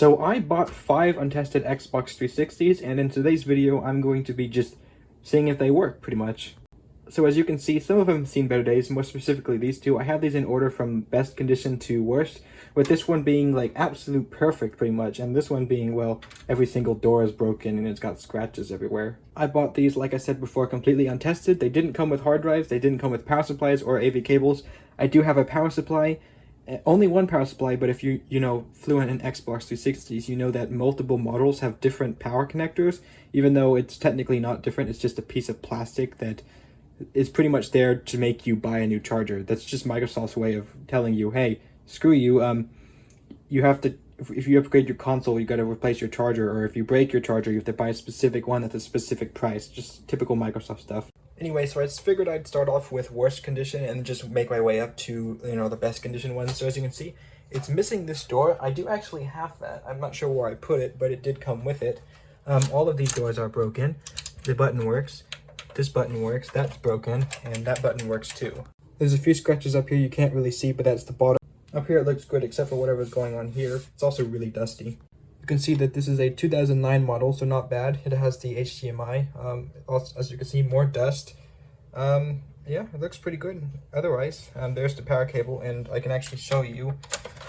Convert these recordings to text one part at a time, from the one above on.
So I bought 5 untested Xbox 360s, and in today's video I'm going to be just seeing if they work, pretty much. So as you can see, some of them have seen better days, more specifically these two. I have these in order from best condition to worst, with this one being like absolute perfect pretty much, and this one being, well, every single door is broken and it's got scratches everywhere. I bought these, like I said before, completely untested. They didn't come with hard drives, they didn't come with power supplies or AV cables. I do have a power supply, only one power supply, but if you flew in an Xbox 360s, you know that multiple models have different power connectors, even though it's technically not different. It's just a piece of plastic that is pretty much there to make you buy a new charger. That's just Microsoft's way of telling you, hey, screw you, you have to, if you upgrade your console, you got to replace your charger, or if you break your charger, you have to buy a specific one at a specific price. Just typical Microsoft stuff. Anyway, so I just figured I'd start off with worst condition and just make my way up to, the best condition ones. So as you can see, it's missing this door. I do actually have that. I'm not sure where I put it, but it did come with it. All of these doors are broken. The button works. This button works. That's broken. And that button works too. There's a few scratches up here you can't really see, but that's the bottom. Up here it looks good except for whatever's going on here. It's also really dusty. You can see that this is a 2009 model, so not bad. It has the HDMI. Also, as you can see, more dust. Yeah, it looks pretty good. Otherwise, there's the power cable, and I can actually show you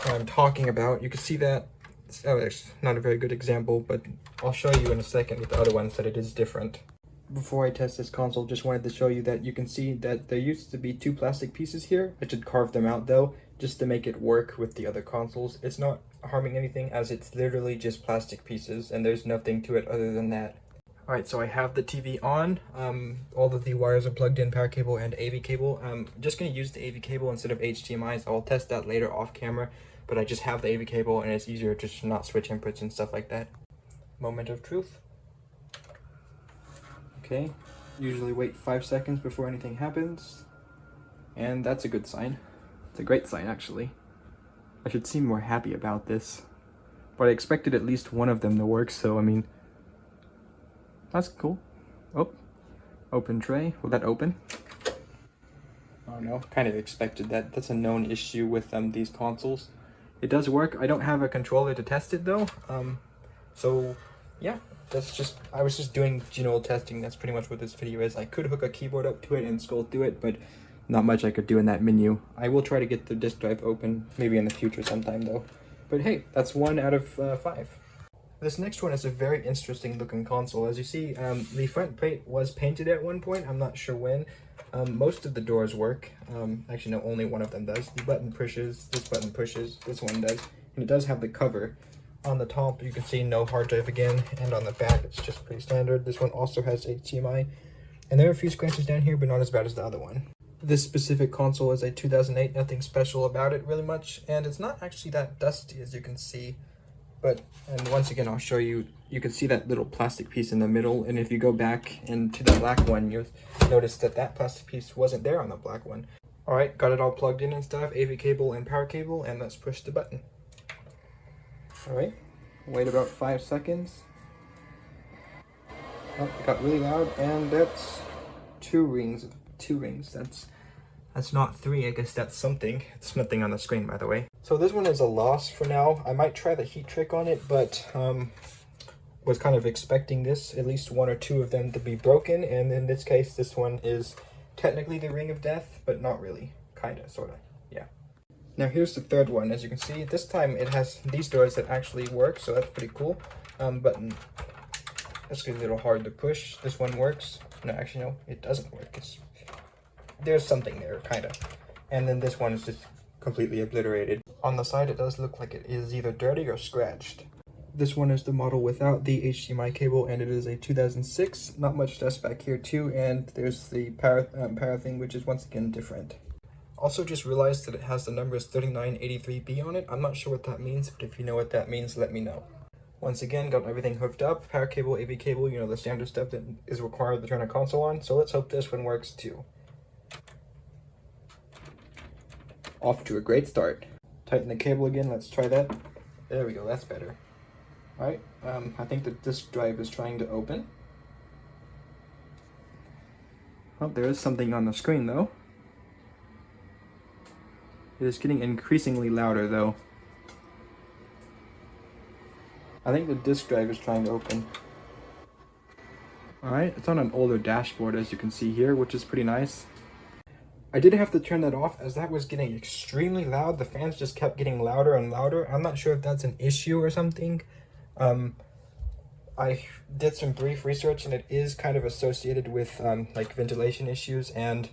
what I'm talking about. You can see that. Oh, there's not a very good example, but I'll show you in a second with the other ones that it is different. Before I test this console, just wanted to show you that you can see that there used to be 2 plastic pieces here. I should carve them out though, just to make it work with the other consoles. It's not harming anything, as it's literally just plastic pieces and there's nothing to it other than that. Alright, so I have the TV on. All of the wires are plugged in, power cable and AV cable. I'm just going to use the AV cable instead of HDMI's. I'll test that later off camera, but I just have the AV cable and it's easier to just not switch inputs and stuff like that. Moment of truth. Okay, usually wait 5 seconds before anything happens, and that's a good sign. It's a great sign, actually. I should seem more happy about this, but I expected at least one of them to work, so I mean, that's cool. Oh, open tray. Will that open? Oh no, kind of expected that. That's a known issue with these consoles. It does work. I don't have a controller to test it though, so yeah. I was just doing general testing. That's pretty much what this video is. I could hook a keyboard up to it and scroll through it, but not much I could do in that menu. I will try to get the disk drive open, maybe in the future sometime though. But hey, that's 1 out of 5. This next one is a very interesting looking console. As you see, the front plate was painted at one point. I'm not sure when. Most of the doors work. Actually, no, only one of them does. The button pushes, this button pushes, this one does. And it does have the cover. On the top, you can see no hard drive again, and on the back, it's just pretty standard. This one also has HDMI, and there are a few scratches down here, but not as bad as the other one. This specific console is a 2008, nothing special about it really much, and it's not actually that dusty as you can see. And once again, I'll show you, you can see that little plastic piece in the middle, and if you go back into the black one, you'll notice that that plastic piece wasn't there on the black one. Alright, got it all plugged in and stuff, AV cable and power cable, and let's push the button. Alright, wait about 5 seconds. Oh, it got really loud, and that's 2 rings. 2 rings. That's not 3. I guess that's something. It's nothing on the screen, by the way. So this one is a loss for now. I might try the heat trick on it, but was kind of expecting this, at least 1 or 2 of them to be broken, and in this case, this one is technically the ring of death, but not really. Kinda, sorta, yeah. Now here's the third one. As you can see, this time it has these doors that actually work, so that's pretty cool. Button, that's a little hard to push. This one works. No, actually no, it doesn't work. There's something there, kind of. And then this one is just completely obliterated. On the side, it does look like it is either dirty or scratched. This one is the model without the HDMI cable, and it is a 2006. Not much dust back here too, and there's the power thing, which is once again different. Also just realized that it has the numbers 3983B on it. I'm not sure what that means, but if you know what that means, let me know. Once again, got everything hooked up. Power cable, AV cable, the standard stuff that is required to turn a console on. So let's hope this one works too. Off to a great start. Tighten the cable again, let's try that. There we go, that's better. Alright, I think the disk drive is trying to open. Oh, there is something on the screen though. It is getting increasingly louder though. I think the disk drive is trying to open. Alright, it's on an older dashboard as you can see here, which is pretty nice. I did have to turn that off as that was getting extremely loud. The fans just kept getting louder and louder. I'm not sure if that's an issue or something. I did some brief research and it is kind of associated with like ventilation issues and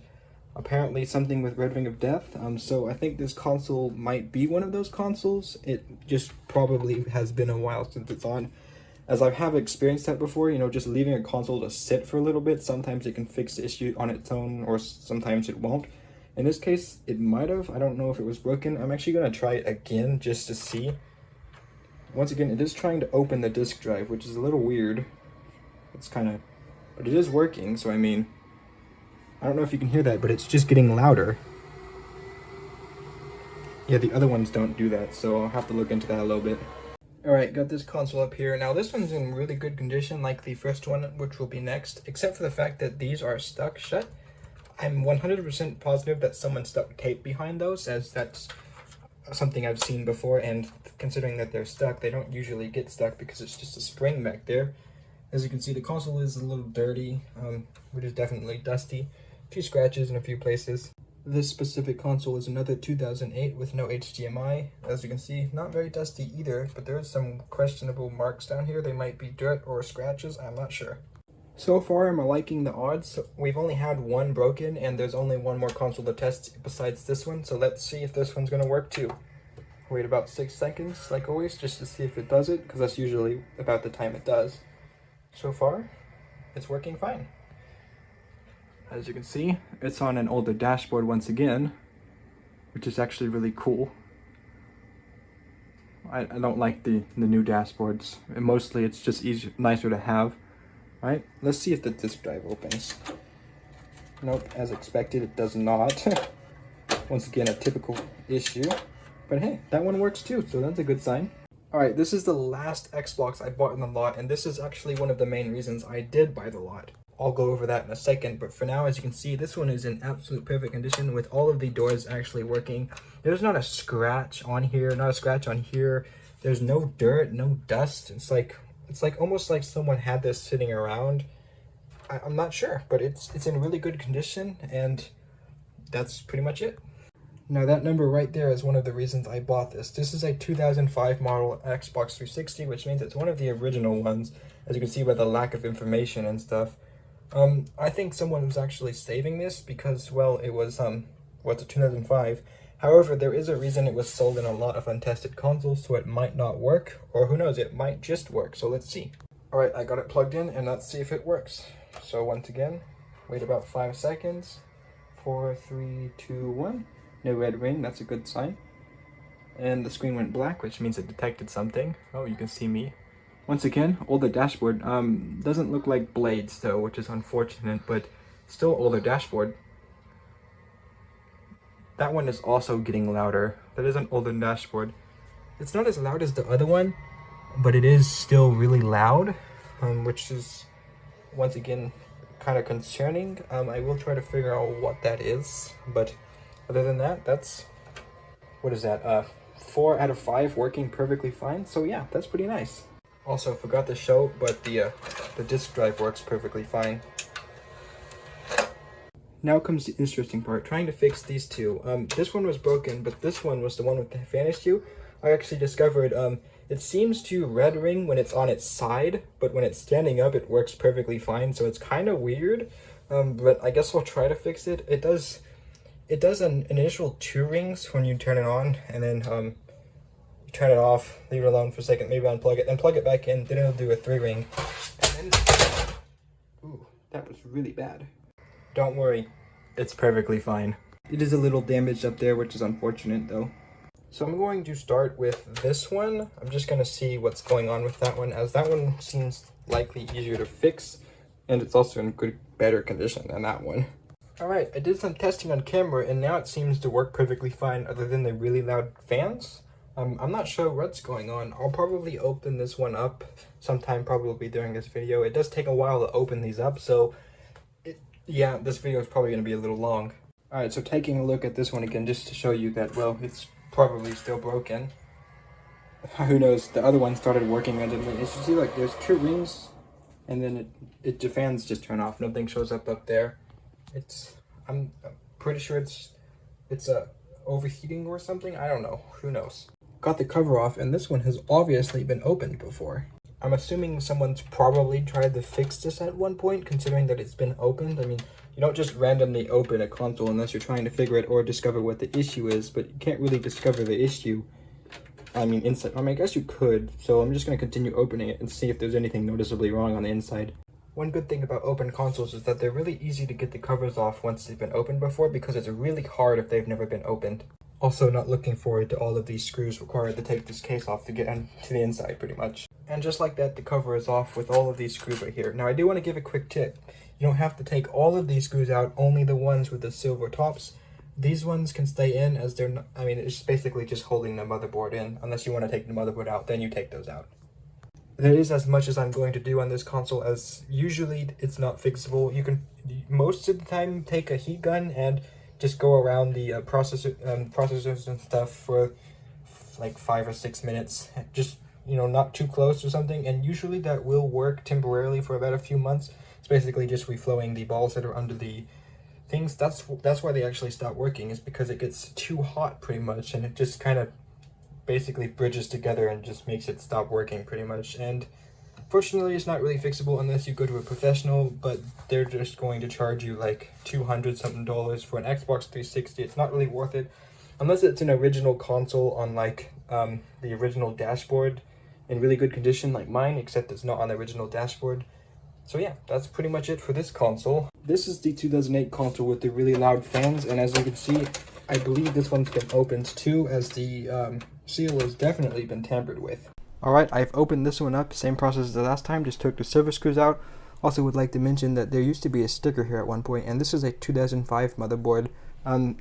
apparently something with Red Ring of Death. So I think this console might be one of those consoles. It just probably has been a while since it's on. As I have experienced that before, you know, just leaving a console to sit for a little bit, sometimes it can fix the issue on its own or sometimes it won't. In this case, it might have. I don't know if it was broken. I'm actually going to try it again just to see. Once again, it is trying to open the disk drive, which is a little weird. It's kind of, but it is working, so I mean, I don't know if you can hear that, but it's just getting louder. Yeah, the other ones don't do that, so I'll have to look into that a little bit. Alright, got this console up here. Now this one's in really good condition, like the first one, which will be next, except for the fact that these are stuck shut. I'm 100% positive that someone stuck tape behind those, as that's something I've seen before, and considering that they're stuck, they don't usually get stuck because it's just a spring back there. As you can see, the console is a little dirty, which is definitely dusty. A few scratches in a few places. This specific console is another 2008 with no HDMI. As you can see, not very dusty either, but there is some questionable marks down here. They might be dirt or scratches, I'm not sure. So far, I'm liking the odds. We've only had one broken, and there's only one more console to test besides this one, so let's see if this one's gonna work too. Wait about 6 seconds, like always, just to see if it does it, because that's usually about the time it does. So far, it's working fine. As you can see, it's on an older dashboard once again, which is actually really cool. I don't like the new dashboards, and mostly it's just nicer to have. Alright, let's see if the disk drive opens. Nope, as expected, it does not. Once again, a typical issue. But hey, that one works too, so that's a good sign. Alright, this is the last Xbox I bought in the lot, and this is actually one of the main reasons I did buy the lot. I'll go over that in a second, but for now, as you can see, this one is in absolute perfect condition with all of the doors actually working. There's not a scratch on here, not a scratch on here. There's no dirt, no dust. It's like almost like someone had this sitting around. I'm not sure, but it's in really good condition, and that's pretty much it. Now that number right there is one of the reasons I bought this. This is a 2005 model Xbox 360, which means it's one of the original ones, as you can see by the lack of information and stuff. I think someone was actually saving this because, well, it was, what's a 2005. However, there is a reason it was sold in a lot of untested consoles, so it might not work, or who knows, it might just work, so let's see. Alright, I got it plugged in, and let's see if it works. So once again, wait about 5 seconds. 4, 3, 2, 1. No red ring, that's a good sign. And the screen went black, which means it detected something. Oh, you can see me. Once again, older dashboard. Doesn't look like blades though, which is unfortunate, but still older dashboard. That one is also getting louder. That is an older dashboard. It's not as loud as the other one, but it is still really loud, which is, once again, kind of concerning. I will try to figure out what that is, but other than that, that's, what is that, 4 out of 5 working perfectly fine. So yeah, that's pretty nice. Also, forgot to show, but the disk drive works perfectly fine. Now comes the interesting part, trying to fix these two. This one was broken, but this one was the one with the fan issue. I actually discovered it seems to red ring when it's on its side, but when it's standing up, it works perfectly fine. So it's kind of weird, but I guess we'll try to fix it. It does an initial 2 rings when you turn it on, and then you turn it off, leave it alone for a second, maybe unplug it, then plug it back in. Then it'll do a 3 ring. And then, ooh, that was really bad. Don't worry, it's perfectly fine. It is a little damaged up there, which is unfortunate though. So I'm going to start with this one. I'm just gonna see what's going on with that one, as that one seems likely easier to fix, and it's also in better condition than that one. Alright, I did some testing on camera, and now it seems to work perfectly fine other than the really loud fans. I'm not sure what's going on. I'll probably open this one up sometime, probably during this video. It does take a while to open these up, so yeah, this video is probably going to be a little long. Alright, so taking a look at this one again, just to show you that, well, it's probably still broken. who knows, the other one started working randomly. As you see, like, there's 2 rings, and then the fans just turn off. Nothing shows up there. I'm pretty sure it's overheating or something. I don't know. Who knows? Got the cover off, and this one has obviously been opened before. I'm assuming someone's probably tried to fix this at one point, considering that it's been opened. I mean, you don't just randomly open a console unless you're trying to figure it or discover what the issue is, but you can't really discover the issue. I mean, inside. I guess you could, so I'm just going to continue opening it and see if there's anything noticeably wrong on the inside. One good thing about open consoles is that they're really easy to get the covers off once they've been opened before, because it's really hard if they've never been opened. Also, not looking forward to all of these screws required to take this case off to get into the inside, pretty much. And just like that, the cover is off with all of these screws right here. Now, I do want to give a quick tip. You don't have to take all of these screws out, only the ones with the silver tops. These ones can stay in, as they're not, I mean, it's basically just holding the motherboard in. Unless you want to take the motherboard out, then you take those out. That is as much as I'm going to do on this console, as usually it's not fixable. You can, most of the time, take a heat gun and just go around the processors and stuff for like 5 or 6 minutes. Just, you know, not too close or something, and usually that will work temporarily for about a few months. It's basically just reflowing the balls that are under the things. That's why they actually stop working, is because it gets too hot pretty much, and it just kind of basically bridges together and just makes it stop working pretty much. And fortunately, it's not really fixable unless you go to a professional, but they're just going to charge you like $200 something for an Xbox 360. It's not really worth it unless it's an original console on like the original dashboard in really good condition like mine, except it's not on the original dashboard. So yeah, that's pretty much it for this console. This is the 2008 console with the really loud fans, and as you can see, I believe this one's been opened too, as the seal has definitely been tampered with. Alright, I've opened this one up, same process as the last time, just took the silver screws out. Also would like to mention that there used to be a sticker here at one point, and this is a 2005 motherboard.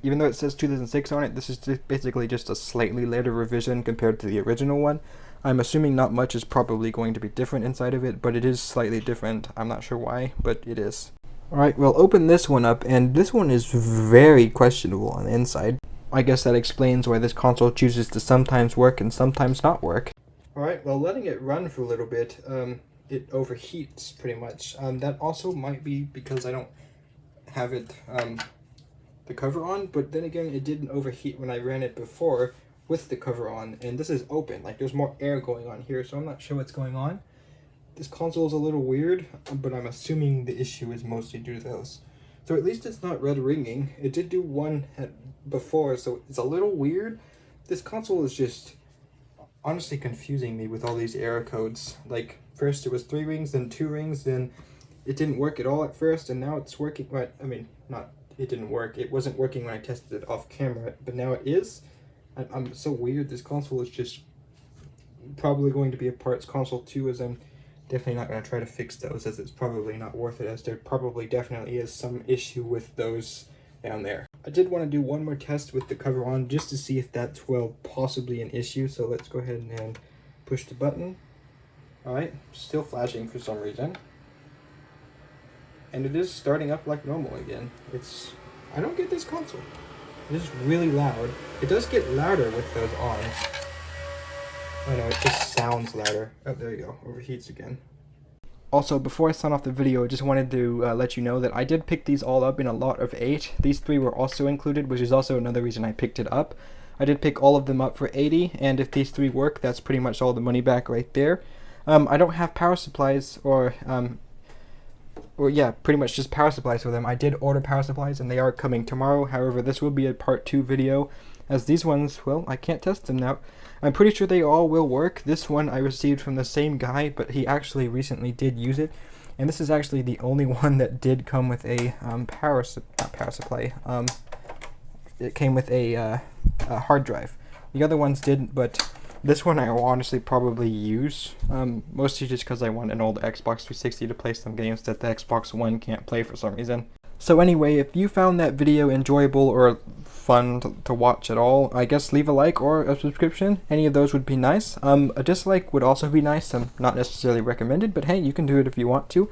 Even though it says 2006 on it, this is basically just a slightly later revision compared to the original one. I'm assuming not much is probably going to be different inside of it, but it is slightly different. I'm not sure why, but it is. Alright, we'll open this one up, and this one is very questionable on the inside. I guess that explains why this console chooses to sometimes work and sometimes not work. Alright, well, letting it run for a little bit, it overheats pretty much. That also might be because I don't have it, the cover on, but then again, it didn't overheat when I ran it before with the cover on, and this is open. Like, there's more air going on here, so I'm not sure what's going on. This console is a little weird, but I'm assuming the issue is mostly due to those. So at least it's not red ringing. It did do one before, so it's a little weird. This console is just honestly confusing me with all these error codes. Like, first it was 3 rings, then 2 rings, then it didn't work at all at first, and now it's working. Right, I mean, not it didn't work. It wasn't working when I tested it off camera, but now it is. I'm so weird. This console is just probably going to be a parts console too, as I'm definitely not going to try to fix those, as it's probably not worth it, as there probably definitely is some issue with those down there. I did want to do one more test with the cover on, just to see if that's, well, possibly an issue, so let's go ahead and push the button. Alright, still flashing for some reason. And it is starting up like normal again. I don't get this console. It is really loud. It does get louder with those on. Oh no, it just sounds louder. Oh, there you go. Overheats again. Also, before I sign off the video, I just wanted to let you know that I did pick these all up in a lot of 8. These 3 were also included, which is also another reason I picked it up. I did pick all of them up for 80, and if these 3 work, that's pretty much all the money back right there. I don't have power supplies, or yeah, pretty much just power supplies for them. I did order power supplies, and they are coming tomorrow. However, this will be a part 2 video, as these ones, well, I can't test them now. I'm pretty sure they all will work. This one I received from the same guy, but he actually recently did use it. And this is actually the only one that did come with a power supply. It came with a hard drive. The other ones didn't, but this one I will honestly probably use. Mostly just because I want an old Xbox 360 to play some games that the Xbox One can't play for some reason. So anyway, if you found that video enjoyable or fun to watch at all, I guess leave a like or a subscription. Any of those would be nice. A dislike would also be nice. Not necessarily recommended, but hey, you can do it if you want to.